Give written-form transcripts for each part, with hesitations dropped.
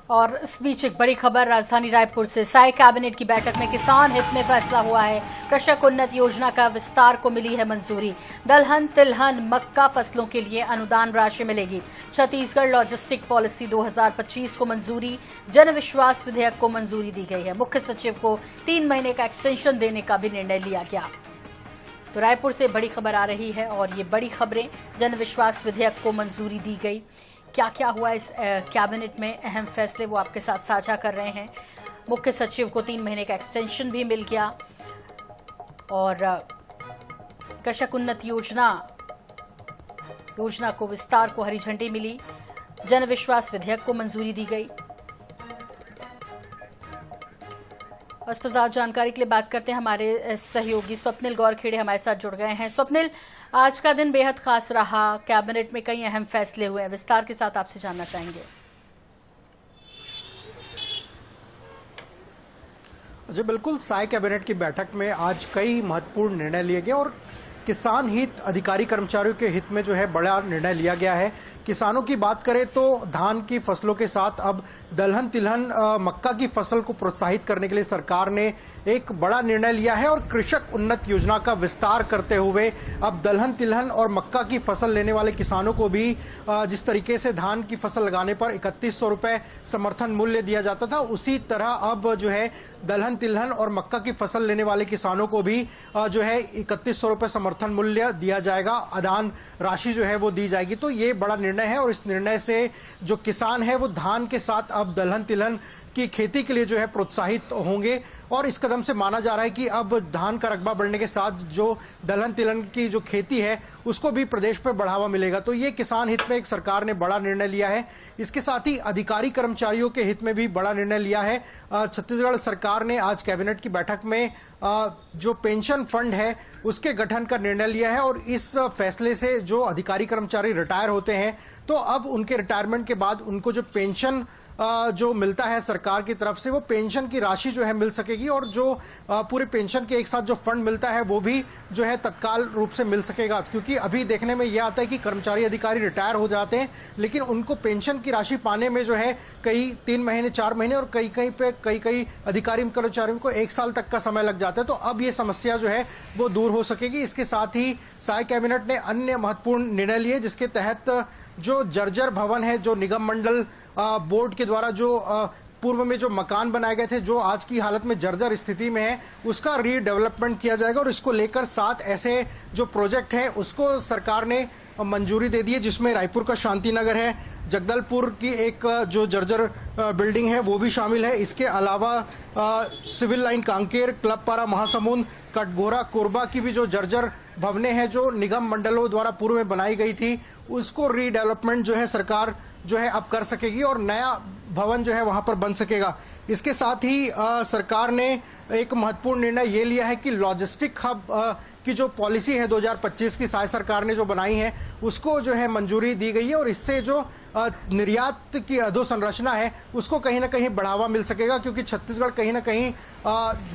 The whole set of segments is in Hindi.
और इस बीच एक बड़ी खबर राजधानी रायपुर से। साय कैबिनेट की बैठक में किसान हित में फैसला हुआ है। कृषक उन्नत योजना का विस्तार को मिली है मंजूरी। दलहन तिलहन मक्का फसलों के लिए अनुदान राशि मिलेगी। छत्तीसगढ़ लॉजिस्टिक पॉलिसी 2025 को मंजूरी। जन विश्वास विधेयक को मंजूरी दी गई है। मुख्य सचिव को 3 महीने का एक्सटेंशन देने का भी निर्णय लिया गया। तो रायपुर से बड़ी खबर आ रही है और ये बड़ी खबरें, जन विश्वास विधेयक को मंजूरी दी गई। क्या क्या हुआ इस कैबिनेट में, अहम फैसले वो आपके साथ साझा कर रहे हैं। मुख्य सचिव को 3 महीने का एक्सटेंशन भी मिल गया और कृषक उन्नत योजना को विस्तार को हरी झंडी मिली। जन विश्वास विधेयक को मंजूरी दी गई। इस पर ज्यादा जानकारी के लिए बात करते हैं। हमारे सहयोगी स्वप्निल गौरखेड़े हमारे साथ जुड़ गए हैं। स्वप्निल, आज का दिन बेहद खास रहा। कैबिनेट में कई अहम फैसले हुए, विस्तार के साथ आपसे जानना चाहेंगे। जी बिल्कुल, साय कैबिनेट की बैठक में आज कई महत्वपूर्ण निर्णय लिए गए और किसान हित, अधिकारी कर्मचारियों के हित में जो है बड़ा निर्णय लिया गया है। किसानों की बात करें तो धान की फसलों के साथ अब दलहन तिलहन मक्का की फसल को प्रोत्साहित करने के लिए सरकार ने एक बड़ा निर्णय लिया है और कृषक उन्नत योजना का विस्तार करते हुए अब दलहन तिलहन और मक्का की फसल लेने वाले किसानों को भी जिस तरीके से धान की फसल लगाने पर 3100 रुपये समर्थन मूल्य दिया जाता था, उसी तरह अब जो है दलहन तिलहन और मक्का की फसल लेने वाले किसानों को भी जो है 3100 रुपये समर्थन मूल्य दिया जाएगा। अनुदान राशि जो है वो दी जाएगी। तो ये बड़ा निर्णय है और इस निर्णय से जो किसान है वो धान के साथ अब दलहन तिलहन की खेती के लिए जो है प्रोत्साहित होंगे और इस कदम से माना जा रहा है कि अब धान का रकबा बढ़ने के साथ जो दलहन तिलहन की जो खेती है उसको भी प्रदेश पर बढ़ावा मिलेगा। तो ये किसान हित में एक सरकार ने बड़ा निर्णय लिया है। इसके साथ ही अधिकारी कर्मचारियों के हित में भी बड़ा निर्णय लिया है। छत्तीसगढ़ सरकार ने आज कैबिनेट की बैठक में जो पेंशन फंड है उसके गठन का निर्णय लिया है और इस फैसले से जो अधिकारी कर्मचारी रिटायर होते हैं तो अब उनके रिटायरमेंट के बाद उनको जो पेंशन जो मिलता है सरकार की तरफ से, वो पेंशन की राशि जो है मिल सकेगी और जो पूरे पेंशन के एक साथ जो फंड मिलता है वो भी जो है तत्काल रूप से मिल सकेगा। क्योंकि अभी देखने में यह आता है कि कर्मचारी अधिकारी रिटायर हो जाते हैं लेकिन उनको पेंशन की राशि पाने में जो है कई 3 महीने 4 महीने और कई अधिकारी कर्मचारियों को 1 साल तक का समय लग जाता है। तो अब ये समस्या जो है वो दूर हो सकेगी। इसके साथ ही साय कैबिनेट ने अन्य महत्वपूर्ण निर्णय लिए जिसके तहत जो जर्जर भवन है, जो निगम मंडल बोर्ड के द्वारा जो पूर्व में जो मकान बनाए गए थे जो आज की हालत में जर्जर स्थिति में है, उसका रीडेवलपमेंट किया जाएगा और इसको लेकर 7 ऐसे जो प्रोजेक्ट हैं उसको सरकार ने मंजूरी दे दी है, जिसमें रायपुर का शांति नगर है, जगदलपुर की एक जो जर्जर बिल्डिंग है वो भी शामिल है। इसके अलावा सिविल लाइन कांकेर, क्लब पारा महासमुंद, कटघोरा कोरबा की भी जो जर्जर भवनें हैं जो निगम मंडलों द्वारा पूर्व में बनाई गई थी, उसको रीडेवलपमेंट जो है सरकार जो है अब कर सकेगी और नया भवन जो है वहां पर बन सकेगा। इसके साथ ही सरकार ने एक महत्वपूर्ण निर्णय ये लिया है कि लॉजिस्टिक हब की जो पॉलिसी है 2025 की साय सरकार ने जो बनाई है उसको जो है मंजूरी दी गई है और इससे जो निर्यात की अधोसंरचना है उसको कहीं ना कहीं बढ़ावा मिल सकेगा। क्योंकि छत्तीसगढ़ कहीं ना कहीं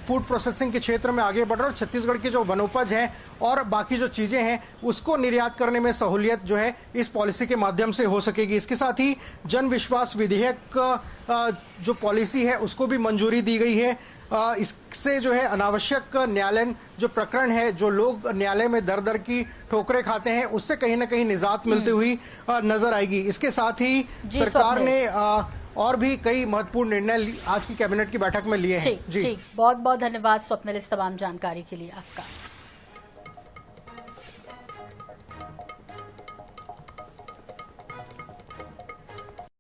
फूड प्रोसेसिंग के क्षेत्र में आगे बढ़ रहा है और छत्तीसगढ़ की जो वनोपज है और बाकी जो चीज़ें हैं उसको निर्यात करने में सहूलियत जो है इस पॉलिसी के माध्यम से हो सकेगी। इसके साथ ही जन विश्वास विधेयक जो पॉलिसी है उसको भी मंजूरी दी गई है। इससे जो है अनावश्यक न्यायालयीन जो प्रकरण है, जो लोग न्यायालय में दर दर की ठोकरें खाते हैं, उससे कहीं ना कहीं निजात मिलती हुई नजर आएगी। इसके साथ ही सरकार ने और भी कई महत्वपूर्ण निर्णय आज की कैबिनेट की बैठक में लिए हैं। जी बहुत बहुत धन्यवाद स्वप्निल इस तमाम जानकारी के लिए आपका।